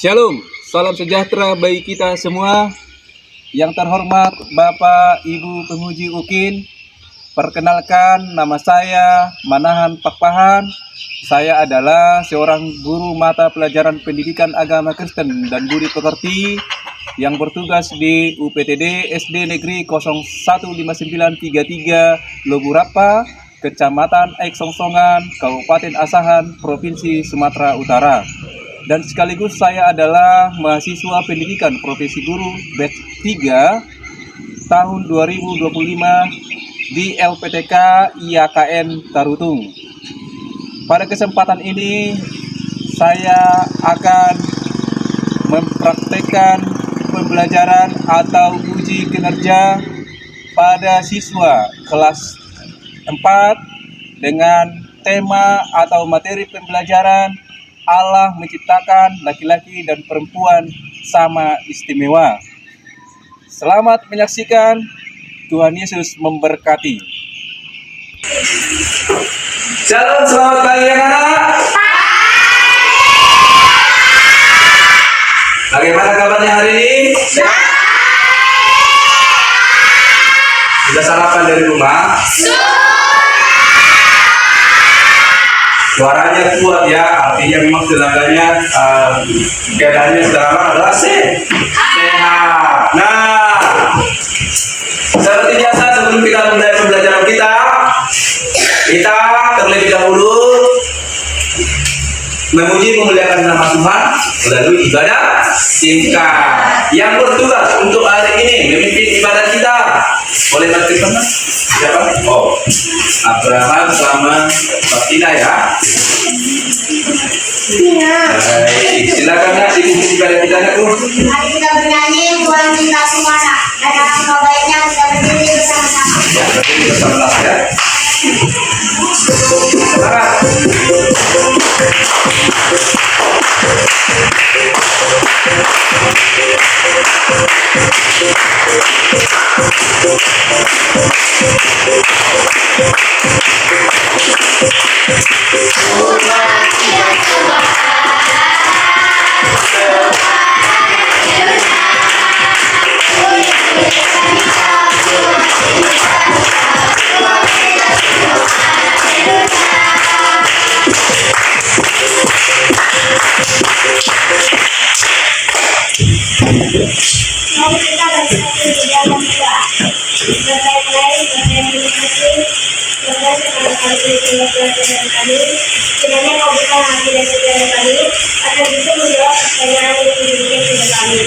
Shalom, salam sejahtera bagi kita semua. Yang terhormat Bapak Ibu Penguji UKIN, perkenalkan nama saya Manahan Pakpahan. Saya adalah seorang guru mata pelajaran pendidikan agama Kristen dan budi pekerti yang bertugas di UPTD SD Negeri 015933 Loburapa, Kecamatan Aik Songsongan, Kabupaten Asahan, Provinsi Sumatera Utara. Dan sekaligus saya adalah mahasiswa pendidikan profesi guru batch 3 tahun 2025 di LPTK IAKN Tarutung. Pada kesempatan ini saya akan mempraktekkan pembelajaran atau uji kinerja pada siswa kelas 4 dengan tema atau materi pembelajaran Allah menciptakan laki-laki dan perempuan sama istimewa. Selamat menyaksikan. Tuhan Yesus memberkati. Shalom, selamat pagi anak-anak. Bagaimana kabarnya hari ini? Sudah sarapan dari rumah? Suaranya kuat ya, artinya memang tenaganya keadaannya sekarang adalah sehat. Nah, seperti biasa sebelum kita mulai pembelajaran kita terlebih dahulu memuji memuliakan nama Tuhan melalui ibadah singkat. Yang bertugas untuk hari ini memimpin ibadah kita oleh Menteri Pemerintah siapa? Oh, Abraham sama Fatina ya. Baik, silakan nak dipimpin ibadah kita nak Bu. Mari kita bernyanyi Tuhan kita semua dan alangkah baiknya kita berdiri bersama-sama. Ya, berdiri bersama ya. Semangat. Mari kita bersatu di dalam doa. Berbaik-baik, berterima kasih segala pelajaran kami. Kiranya kau buka hati dan pikiran kami agar bisa menjawab pertanyaan yang diberikan kepada kami.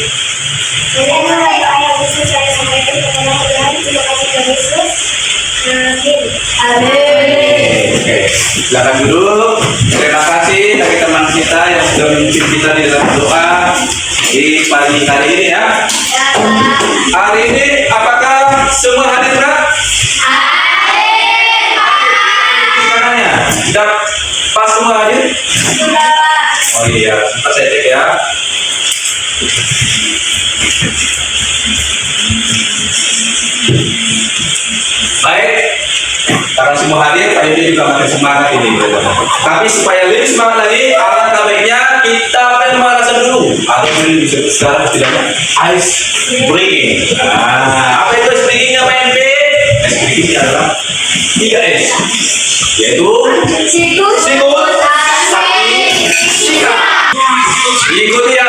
Kiranya doa yang bisa saya sampaikan kepada Tuhan. Terima kasih Tuhan Yesus. Amin. Amin. Oke, silakan duduk. Terima kasih bagi teman kita yang sudah memimpin kita di dalam doa di pagi hari ini ya. Hari ini apakah semua hadir Pak? Hadir. Sudah pas semua hadir? Oh iya, cepat saya cek ya. Baik, karena semua hadir, Pak Yudi juga makin semangat ini. Tapi supaya lebih semangat lagi, alangkah baiknya kita pemanasan dulu. Atau ini bisa sekarang istilahnya ice breaking. Nah, apa itu ice breakingnya Pak Yudi? Ice breaking adalah 3S, yaitu sikut, sakit, sikat. Ikuti ya,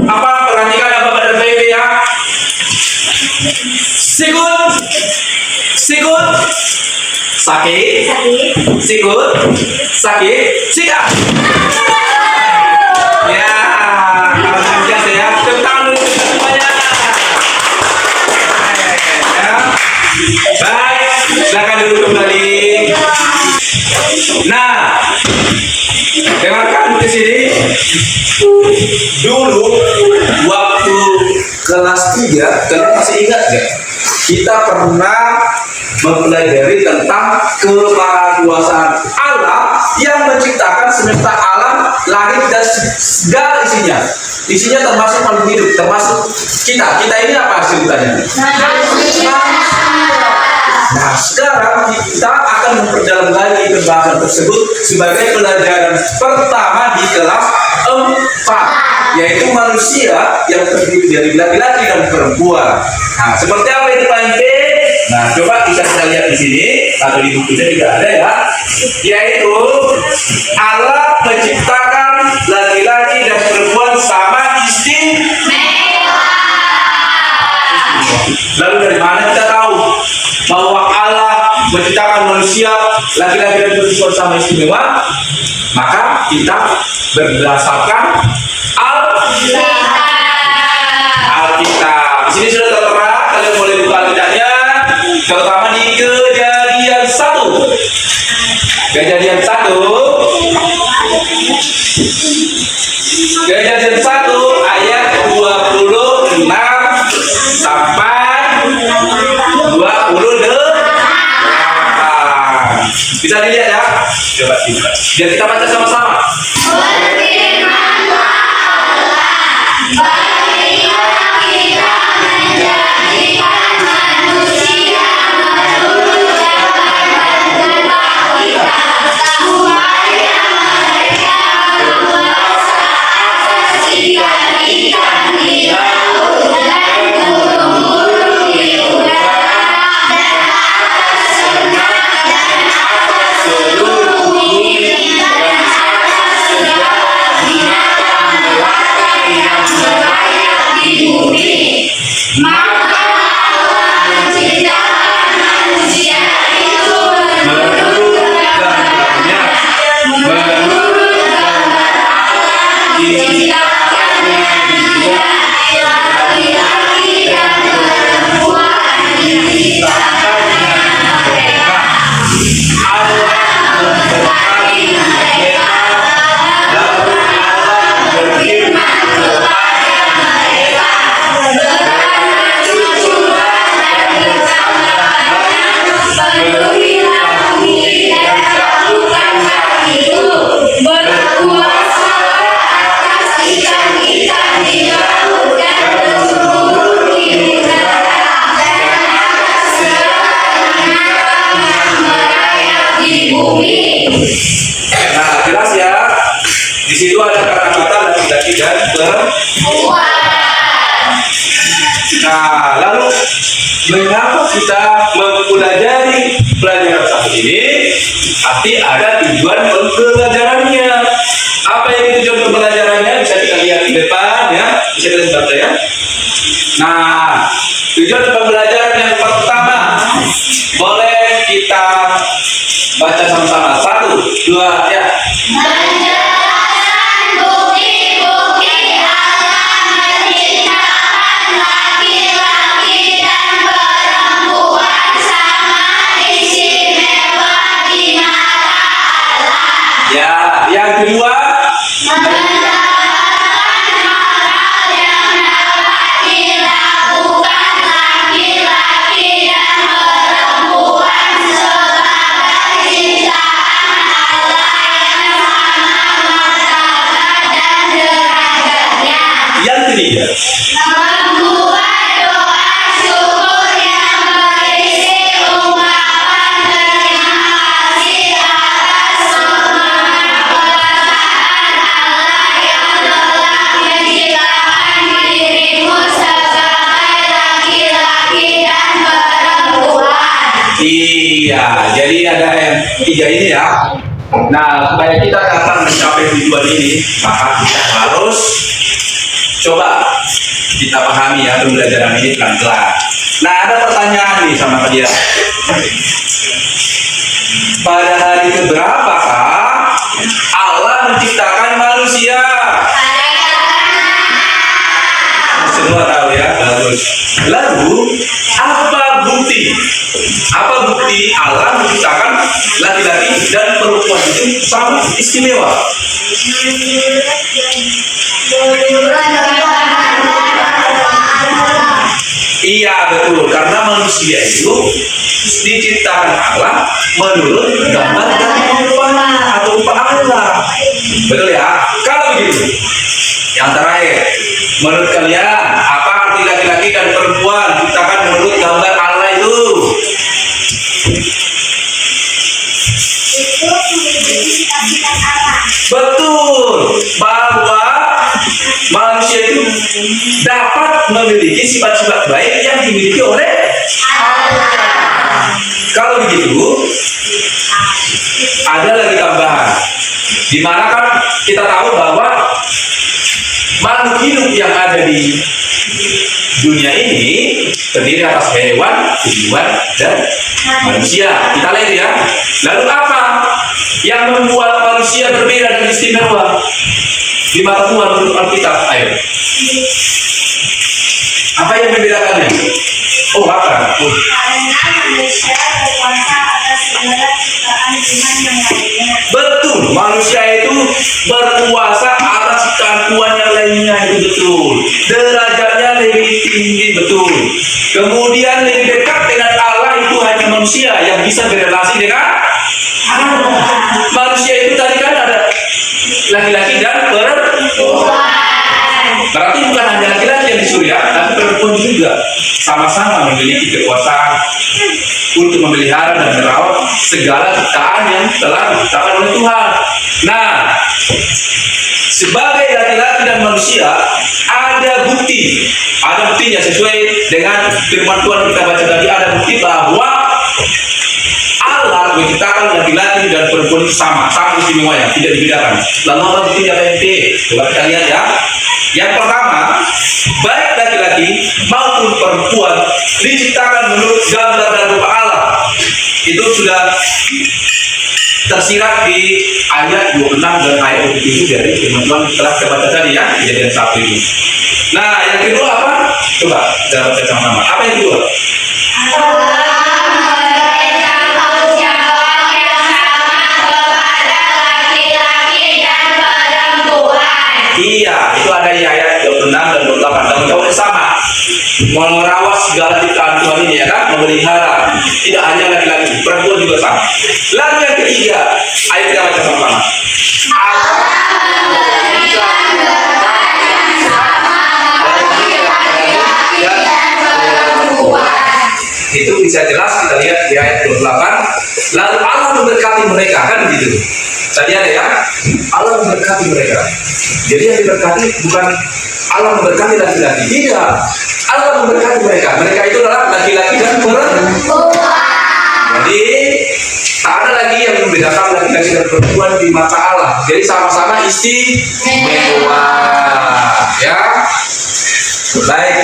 perhatikan apa pada Pak Yudi ya. Sikut, sakit, sikut, sakit, sikat. Ya, kalau biasa ya, tentang semuanya. Baik, silakan duduk kembali. Nah, dengarkan di sini. Dulu waktu kelas 3, kalian masih ingat gak? Kita pernah mempelajari tentang kemahakuasaan Allah yang menciptakan semesta alam, langit dan segala isinya. Isinya termasuk makhluk hidup, termasuk kita. Kita ini apa sebutannya? Nah, sekarang kita akan memperdalam lagi pembahasan tersebut sebagai pelajaran pertama di kelas 4. yaitu manusia yang terdiri dari laki-laki dan perempuan. Nah, seperti apa itu Pak MP? Nah, coba kita lihat di sini atau di bukunya juga ada ya, yaitu Allah menciptakan laki-laki dan perempuan sama istimewa. Lalu dari mana kita tahu bahwa Allah menciptakan manusia laki-laki dan perempuan sama istimewa? Maka kita berdasarkan Alkitab. Di sini sudah tertera, kalian boleh buka Alkitabnya, terutama di Kejadian 1. Kejadian 1. Kejadian 1 ayat 26 sampai 28. Bisa dilihat ya? Coba kita. Biar kita baca sama-sama. Nah, jelas ya. Di situ ada kata-kata laki-laki dan perempuan. Nah, lalu mengapa kita mempelajari pelajaran satu ini? Pasti ada tujuan pembelajarannya. Apa yang tujuan pembelajarannya? Bisa kita lihat di depan ya. Bisa kita baca ya. Nah, tujuan pembelajaran yang pertama, boleh kita baca sama-sama. 1, 2, ya. Menjelaskan bukti-bukti Allah menciptakan laki-laki dan perempuan sama istimewa di mata Allah. Ya, yang kedua, Menerapkan hal yang dapat dilakukan laki-laki dan perempuan sebagai ciptaan Allah yang sama martabat dan derajatnya. yang ketiga. Membuat doa syukur yang berisi ungkapan terima kasih atas semua perkataan Allah yang telah menciptakan dirimu sebagai laki-laki dan perempuan. Iya, jadi ada yang tiga ini ya. Nah, supaya kita dapat mencapai tujuan ini, maka kita harus coba kita pahami ya pembelajaran ini pelan-pelan. Nah, ada pertanyaan nih sama kalian. Pada hari keberapakah Allah menciptakan manusia? Semua tahu ya, bagus. Lalu apa bukti? Apa bukti Allah menciptakan laki-laki dan perempuan itu sama istimewa? Iya betul, karena manusia itu diciptakan Allah menurut gambar dan rupa Allah. Betul ya? Kalau begitu, yang terakhir, menurut kalian apa arti laki-laki dan perempuan diciptakan menurut gambar Allah itu? itu memiliki sifat-sifat Allah. Betul, bahwa manusia itu dapat memiliki sifat-sifat baik yang dimiliki oleh Allah. kalau begitu ada lagi tambahan di mana kan kita tahu bahwa makhluk hidup yang ada di dunia ini terdiri atas hewan, tumbuhan, dan manusia. Kita lihat ya. Lalu apa yang membuat manusia berbeda dan istimewa di mata Tuhan menurut Alkitab? Ayo. Apa yang membedakannya? Oh, apa? Oh. Karena manusia berkuasa atas segala ciptaan Tuhan yang lainnya. Betul, manusia itu berkuasa atas ciptaan Tuhan yang lainnya, itu betul. Derajatnya lebih tinggi, betul. Kemudian lebih dekat dengan Allah itu hanya manusia yang bisa berrelasi dengan Allah. Manusia itu tadi kan ada laki-laki dan perempuan. Berarti bukan hanya laki-laki yang disuruh ya, tapi perempuan juga sama-sama memiliki kekuasaan untuk memelihara dan merawat segala ciptaan yang telah diciptakan oleh Tuhan. Nah, sebagai laki-laki dan manusia ada buktinya sesuai dengan firman Tuhan kita baca tadi, ada bukti bahwa Allah menciptakan laki-laki dan perempuan itu sama istimewanya, tidak dibedakan. Lalu apa buktinya PMP? Coba kita lihat ya. Yang pertama, baik laki-laki maupun perempuan diciptakan menurut gambar dan rupa Allah. Itu sudah tersirat di ayat 26 dan ayat 27 dari firman Tuhan telah kita baca tadi ya, Kejadian 1 itu. Nah, yang kedua apa? Coba kita baca sama-sama. Apa yang kedua? Iya, itu ada di ayat 26 dan 28. Tanggung sama. Merawat segala ciptaan Tuhan ini ya kan, memelihara. Tidak hanya laki-laki, perempuan juga sama. Lalu yang ketiga, ayo kita baca sama-sama. Itu bisa jelas kita lihat di ayat 28. Lalu Allah memberkati mereka, kan gitu. Tadi ada ya, Allah memberkati mereka. Jadi yang diberkati bukan Allah memberkati laki-laki, tidak. Allah memberkati mereka. Mereka itu adalah laki-laki dan perempuan. Jadi tak ada lagi yang membedakan laki-laki dan perempuan di mata Allah. Jadi sama-sama istimewa. Ya, baik.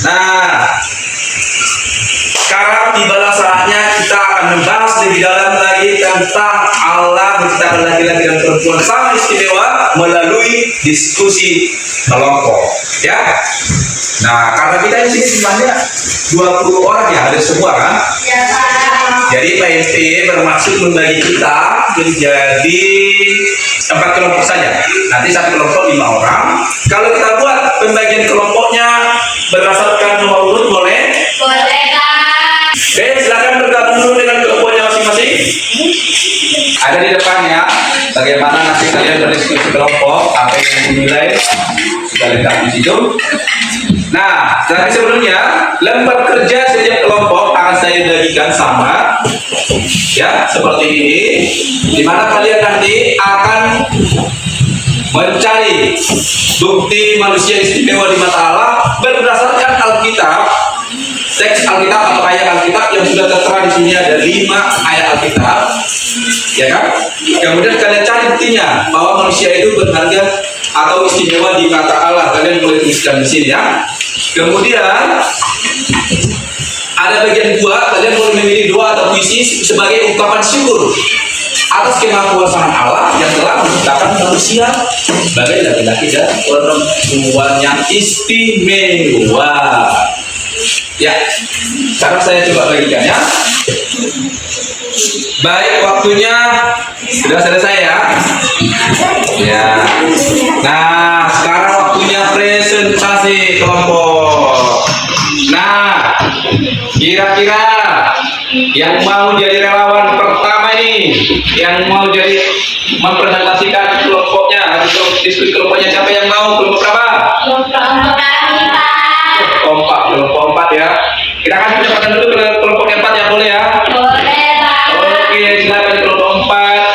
Nah, sekarang tibalah saatnya kita akan membahas lebih dalam lagi tentang Allah menciptakan laki-laki dan perempuan sama istimewa melalui diskusi kelompok. Ya. Nah, karena kita di sini jumlahnya 20 orang ya, ada semua kan? Ya, Pak. Jadi PMP bermaksud membagi kita menjadi 4 kelompok saja. Nanti satu kelompok 5 orang. Kalau kita buat pembagian kelompoknya berdasarkan nomor urut boleh? Boleh, Kak. Oke, silakan bergabung dulu dengan kelompoknya masing-masing. Ada di depannya. Bagaimana nanti kalian berdiskusi kelompok, apa yang dinilai sudah lengkap di situ. Nah, tapi sebelumnya lembar kerja setiap kelompok akan saya bagikan sama, ya seperti ini, di mana kalian nanti akan mencari bukti manusia istimewa di mata Allah berdasarkan Alkitab, teks Alkitab atau ayat Alkitab yang sudah tertera di sini ada 5 ayat Alkitab, ya kan? Kemudian kalian cari buktinya bahwa manusia itu berharga atau istimewa di mata Allah. Kalian boleh tuliskan di sini ya. Kemudian ada bagian 2, kalian boleh memilih doa atau puisi sebagai ungkapan syukur atas kemahakuasaan Allah yang telah menciptakan manusia sebagai laki-laki dan perempuan yang istimewa. Ya, sekarang saya coba bagikan ya. Baik, waktunya sudah selesai ya. Ya. Nah, sekarang waktunya presentasi kelompok. Nah, kira-kira yang mau jadi relawan pertama ini, yang mau jadi mempresentasikan kelompoknya, diskusi kelompoknya, siapa yang mau? Kelompok berapa? Kelompok kami, Pak. Kelompok 4 ya. Kita akan kesempatan dulu ke kelompok 4 ya, boleh ya? Boleh, Pak. Oke, silakan kelompok 4.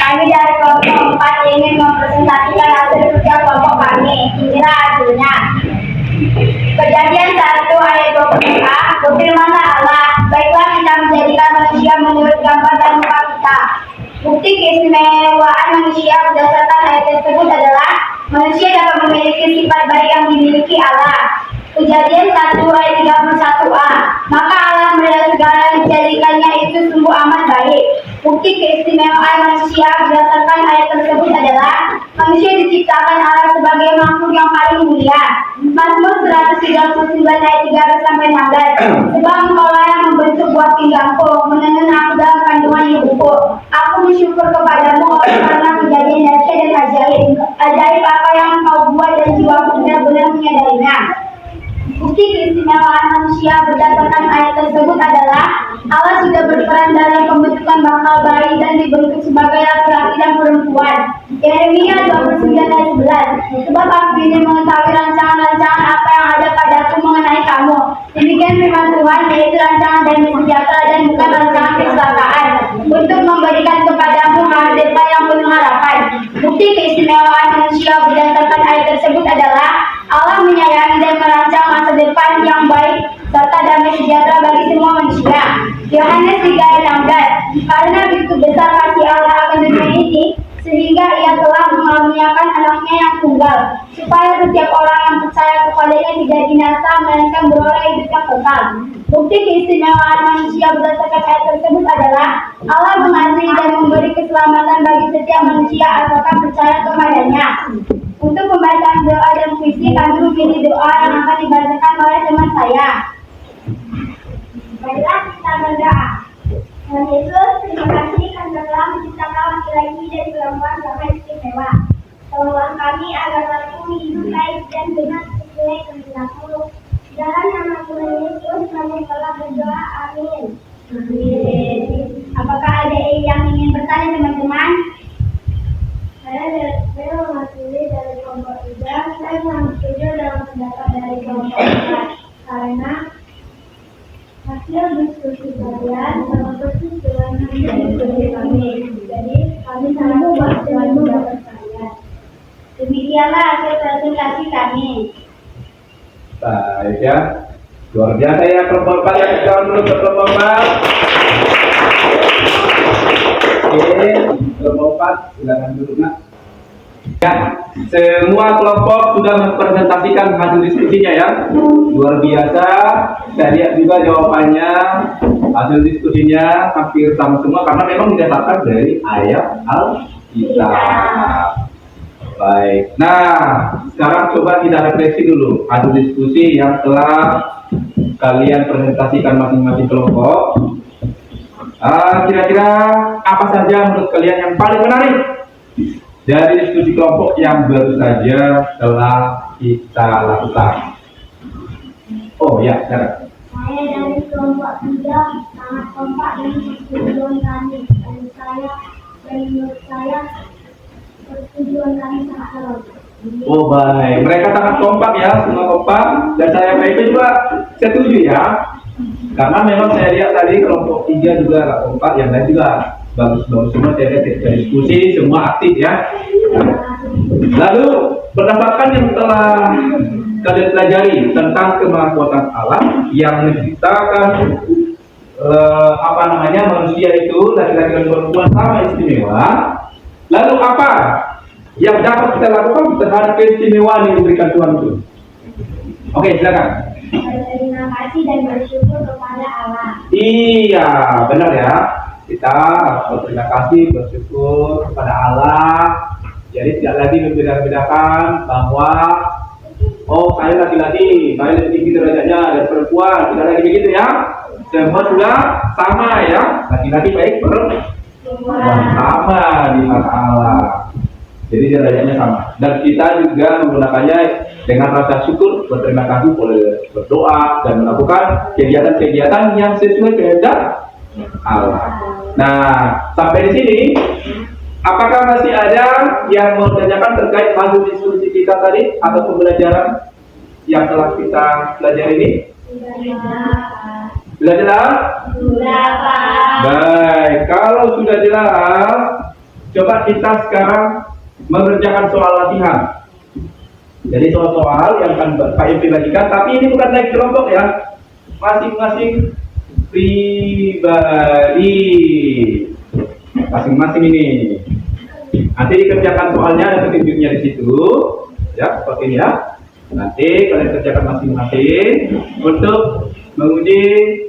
Kami dari kelompok 4 ingin mempresentasikan hasil kerja kelompok kami. Inilah hasilnya. Kejadian 1 ayat 20a, berfirmanlah Allah, baiklah kita menjadikan manusia menurut gambar dan rupa kita. Bukti keistimewaan manusia berdasarkan ayat tersebut adalah manusia dapat memiliki sifat baik yang dimiliki Allah. Kejadian 1 ayat 31a, maka Allah melihat segala yang dijadikannya itu sungguh amat baik. Bukti keistimewaan manusia berdasarkan ayat tersebut adalah manusia diciptakan Allah sebagai makhluk yang paling mulia. Mazmur 139 ayat 3-16. Sebab Engkaulah yang membentuk buah pinggangku, menenun aku dalam kandungan ibuku. Aku bersyukur kepadamu oleh karena kejadian dahsyat dan ajaib apa yang Engkau buat dan jiwaku benar-benar menyadarinya. Bukti keistimewaan manusia berdasarkan ayat tersebut adalah Allah sudah berperan dalam pembentukan bakal bayi dan dibentuk sebagai laki-laki dan perempuan. Yeremia 29 ayat 11. Sebab aku ingin mengetahui rancangan-rancangan apa yang ada padaku mengenai kamu. Demikian firman Tuhan, yaitu rancangan damai sejahtera dan bukan rancangan kecelakaan, untuk memberikan kepadamu masa depan yang penuh harapan. Bukti keistimewaan manusia berdasarkan ayat tersebut adalah Allah menyayangi dan merancang masa depan yang baik serta damai sejahtera bagi semua manusia. Yohanes 3 ayat 16. Karena begitu besar kasih Allah akan dunia ini, sehingga Ia telah mengaruniakan anaknya yang tunggal, supaya setiap orang yang percaya kepadanya tidak binasa, melainkan beroleh hidup yang kekal. Bukti keistimewaan manusia berdasarkan ayat tersebut adalah Allah mengasihi dan memberi keselamatan bagi setiap manusia asalkan percaya kepadanya. Untuk pembacaan doa dan puisi, kami memilih doa yang akan dibacakan oleh teman saya. Baiklah, kita berdoa. Tuhan Yesus, terima kasih karena telah menciptakan laki-laki dan perempuan sangat istimewa. Tolonglah kami agar mampu hidup baik dan benar sesuai kehendak-Mu. Dalam nama Tuhan Yesus, kami telah berdoa. Amin. Amin. Apakah ada yang ingin bertanya, teman-teman? Saya mewakili dari kelompok 3. Saya sangat setuju dalam pendapat dari kelompok 4 karena hasil diskusi kalian sama persis dengan hasil diskusi kami. Jadi kami sangat puas dengan pendapat kalian. Demikianlah hasil presentasi kami. Baik ya, luar biasa ya kelompok 4 yang kita dulu ke kelompok 4. Oke, kelompok 4 silakan duduk nak. Ya, semua kelompok sudah mempresentasikan hasil diskusinya ya. Luar biasa. Saya lihat juga jawabannya, hasil diskusinya hampir sama semua karena memang didasarkan dari ayat Alkitab. Baik. Nah, sekarang coba kita refleksi dulu hasil diskusi yang telah kalian presentasikan masing-masing kelompok. Kira-kira apa saja menurut kalian yang paling menarik dari diskusi kelompok yang baru saja telah kita lakukan? Oh ya, silakan. Saya dari kelompok 3 sangat kompak dengan persetujuan kami. Dan menurut saya persetujuan kami sangat erat. Oh baik, mereka sangat kompak ya, semua kompak. Dan saya juga setuju ya. Karena memang saya lihat tadi kelompok 3 juga agak kompak, yang lain juga bagus-bagus semua. Saya lihat kita diskusi, semua aktif ya. Lalu berdasarkan yang telah kalian pelajari tentang kemahkuasaan Allah yang menciptakan manusia itu laki-laki dan perempuan sama istimewa. Lalu apa yang dapat kita lakukan terhadap keistimewaan yang diberikan Tuhan itu? Oke, silakan. Berterima kasih dan bersyukur kepada Allah. Iya, benar ya. Kita berterima kasih, bersyukur kepada Allah. Jadi tidak lagi membeda-bedakan bahwa saya laki-laki, saya lebih tinggi derajatnya dari perempuan. Tidak lagi begitu ya. Semua sudah sama ya. Laki-laki baik, perempuan sama di mata Allah. Jadi derajatnya sama. Dan kita juga menggunakannya dengan rasa syukur, berterima kasih, boleh berdoa dan melakukan kegiatan-kegiatan yang sesuai kehendak Allah. Nah, sampai di sini, apakah masih ada yang mau ditanyakan terkait hasil diskusi kita tadi atau pembelajaran yang telah kita pelajari ini? Sudah jelas? Sudah, Pak. Baik, kalau sudah jelas, coba Coba kita sekarang mengerjakan soal latihan. Jadi soal-soal yang akan Pak Yusri bagikan, tapi ini bukan naik kelompok ya, masing-masing pribadi, masing-masing ini. Nanti dikerjakan soalnya ada petunjuknya di situ, ya seperti ini ya. Nanti kalian kerjakan masing-masing untuk menguji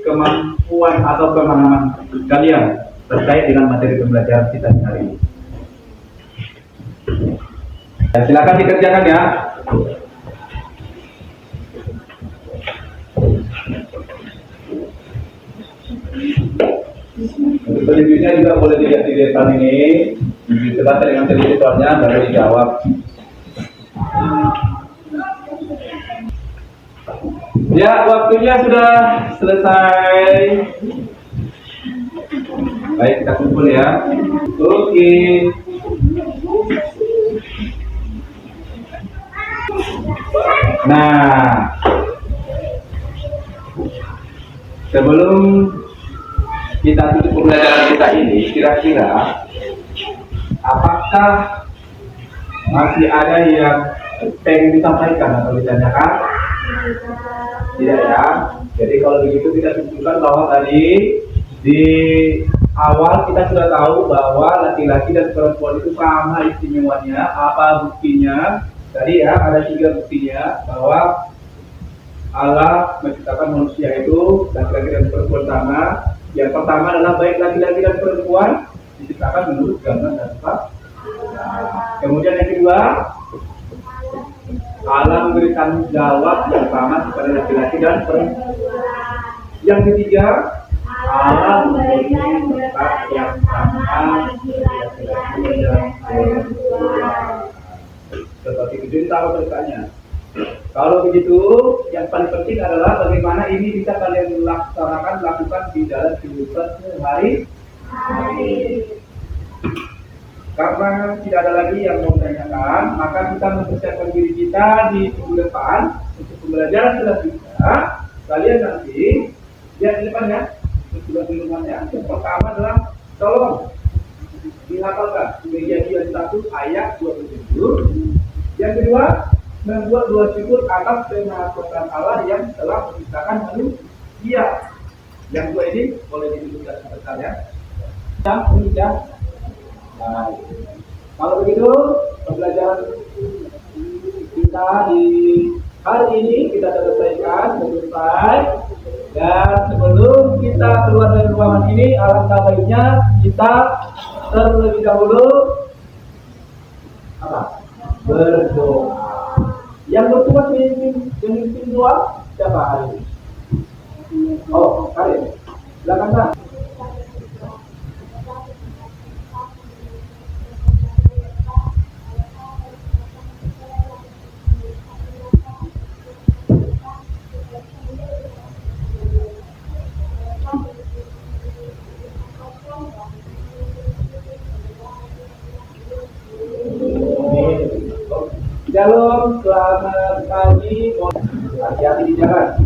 kemampuan atau pemahaman kalian terkait dengan materi pembelajaran kita hari ini. Ya, silakan dikerjakan ya. Untuk selanjutnya juga boleh dilihat di depan ini, terbatas dengan teliti soalnya baru dijawab. Ya, waktunya sudah selesai. Baik, kita kumpul ya. Oke. Nah, sebelum kita tutup pembelajaran kita ini, kira-kira apakah masih ada yang pengen disampaikan atau ditanyakan? Tidak ya. Jadi kalau begitu kita simpulkan bahwa tadi di awal kita sudah tahu bahwa laki-laki dan perempuan itu sama istimewanya. Apa buktinya? Tadi ya ada 3 buktinya bahwa Allah menciptakan manusia itu laki-laki dan perempuan sama. Yang pertama adalah baik laki-laki dan perempuan diciptakan menurut gambar dan rupa. Kemudian yang kedua, Allah memberikan jawab yang sama kepada laki-laki dan perempuan. Yang ketiga, Allah memberikan tempat yang sama bagi laki-laki dan perempuan. Seperti itu kita bertanya. Kalau begitu, yang paling penting adalah bagaimana ini bisa kalian lakukan di dalam kehidupan sehari-hari. Karena tidak ada lagi yang mau ditanyakan, maka kita mempersiapkan diri kita di minggu depan untuk pembelajaran selanjutnya. Kalian nanti lihat di depan ya, sudah tulisannya. Yang pertama adalah tolong dihafalkan Kejadian 1 ayat 27. Yang kedua, membuat 2 syukur atas kemahasiswaan Allah yang telah menciptakan manusia. Yang 2 ini boleh dituliskan sebentar ya. Yang nah, kalau begitu pembelajaran kita di hari ini kita selesaikan selesai. Dan sebelum kita keluar dari ruangan ini, alangkah baiknya kita terlebih dahulu berdoa. Yang bertugas memimpin doa siapa hari ini? Oh, kalian. Silakan Pak. Shalom, selamat pagi, hati-hati di jalan.